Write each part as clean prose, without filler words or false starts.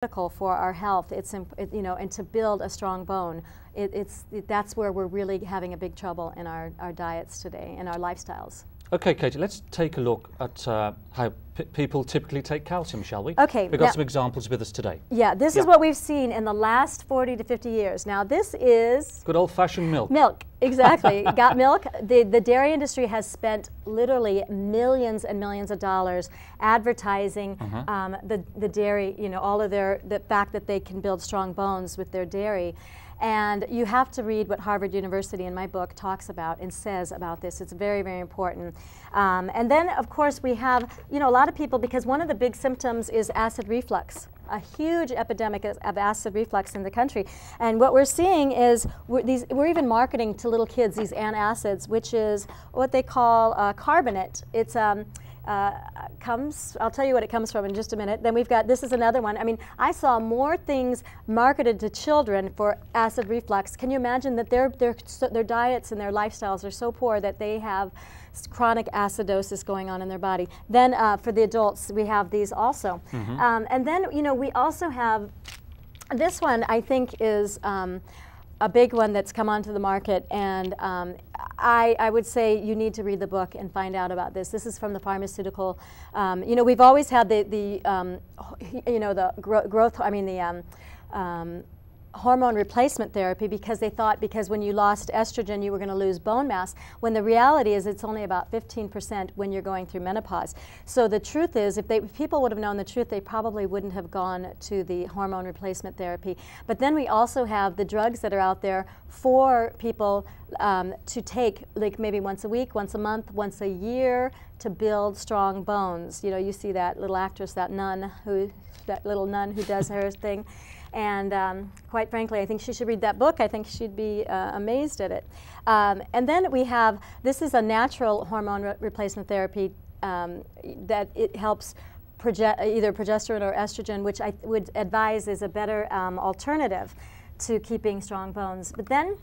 critical for our health. You know, and to build a strong bone. That's where we're really having a big trouble in our diets today and our lifestyles. Okay, Katie, let's take a look at how people typically take calcium, shall we? Okay. We've got some examples with us today. Yeah, this is what we've seen in the last 40 to 50 years. Now this is... good old-fashioned milk. Milk, exactly. Got milk. The dairy industry has spent literally millions and millions of dollars advertising the dairy, you know, all of the fact that they can build strong bones with their dairy. And you have to read what Harvard University in my book talks about and says about this. It's very, very important. And then, of course, we have, you know, a lot of people, because one of the big symptoms is acid reflux. A huge epidemic of acid reflux in the country. And what we're seeing is we're even marketing to little kids these antacids, which is what they call carbonate. It's I'll tell you what it comes from in just a minute. Then we've got, this is another one. I mean, I saw more things marketed to children for acid reflux. Can you imagine that their diets and their lifestyles are so poor that they have chronic acidosis going on in their body? Then for the adults, we have these also. And then, you know, we also have, this one I think is a big one that's come onto the market, and I would say you need to read the book and find out about this. This is from the pharmaceutical. You know, we've always had the hormone replacement therapy, because they thought because when you lost estrogen you were going to lose bone mass, when the reality is it's only about 15% when you're going through menopause. So the truth is, if people would have known the truth, they probably wouldn't have gone to the hormone replacement therapy. But then we also have the drugs that are out there for people to take, like maybe once a week, once a month, once a year, to build strong bones. You know, you see that little actress, that little nun who does her thing. And quite frankly, I think she should read that book. I think she'd be amazed at it. And then we have, this is a natural hormone replacement therapy that it helps either progesterone or estrogen, which I would advise is a better alternative to keeping strong bones. But then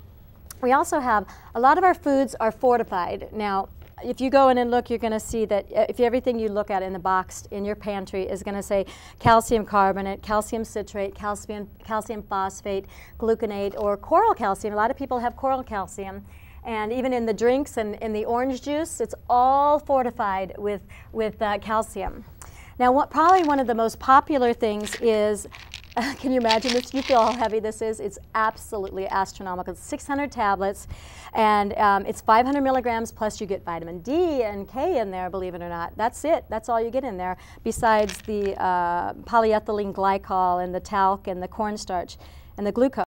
we also have, a lot of our foods are fortified. Now, if you go in and look, you're going to see that if everything you look at in the box in your pantry is going to say calcium carbonate, calcium citrate, calcium phosphate, gluconate, or coral calcium. A lot of people have coral calcium. And even in the drinks and in the orange juice, it's all fortified with calcium. Now, probably one of the most popular things is, can you imagine this? You feel how heavy this is? It's absolutely astronomical. It's 600 tablets, and it's 500 milligrams, plus you get vitamin D and K in there, believe it or not. That's it. That's all you get in there, besides the polyethylene glycol and the talc and the cornstarch and the glucose.